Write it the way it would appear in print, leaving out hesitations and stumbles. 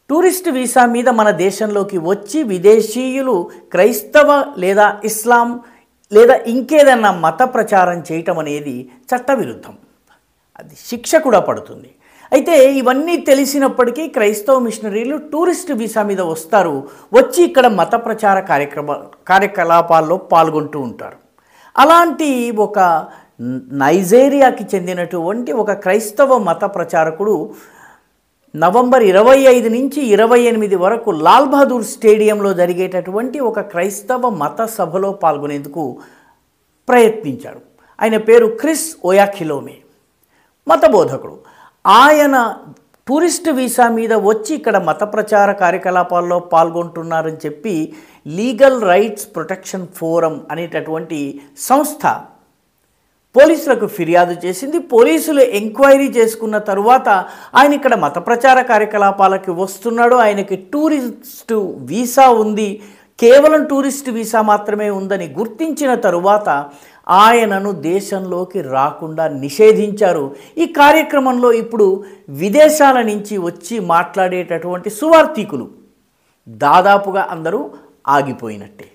Tourist visa మీద మన దేశంలోకి వచ్చి విదేశీయులు క్రైస్తవ లేదా ఇస్లాం లేదా ఇంకేదన్నా మత ప్రచారం చేయటం అనేది చట్టవిరుద్ధం. అది శిక్ష కూడా పడుతుంది. అయితే ఇవన్నీ తెలిసినప్పటికీ క్రైస్తవ మిషనరీలు టూరిస్ట్ వీసా మీద వస్తారు, వచ్చి ఇక్కడ మత ప్రచార కార్యకలాపాల్లో పాల్గొంటూ ఉంటారు. అలాంటి ఒక నైజీరియాకి చెందినటువంటి ఒక క్రైస్తవ మత ప్రచారకుడు నవంబర్ 25 నుంచి 28 వరకు లాల్ బహదూర్ స్టేడియంలో జరిగేటటువంటి ఒక క్రైస్తవ మత సభలో పాల్గొనేందుకు ప్రయత్నించాడు. ఆయన పేరు క్రిస్ ఓయాఖిలోమే, మత బోధకుడు. ఆయన టూరిస్ట్ వీసా మీద వచ్చి ఇక్కడ మత ప్రచార కార్యకలాపాల్లో పాల్గొంటున్నారని చెప్పి లీగల్ రైట్స్ ప్రొటెక్షన్ ఫోరం అనేటటువంటి సంస్థ పోలీసులకు ఫిర్యాదు చేసింది. పోలీసులు ఎంక్వైరీ చేసుకున్న తరువాత ఆయన ఇక్కడ మత ప్రచార కార్యకలాపాలకి వస్తున్నాడు, ఆయనకి టూరిస్టు వీసా ఉంది, కేవలం టూరిస్ట్ వీసా మాత్రమే ఉందని గుర్తించిన తరువాత ఆయనను దేశంలోకి రాకుండా నిషేధించారు. ఈ కార్యక్రమంలో ఇప్పుడు విదేశాల నుంచి వచ్చి మాట్లాడేటటువంటి సువార్థికులు దాదాపుగా అందరూ ఆగిపోయినట్టే.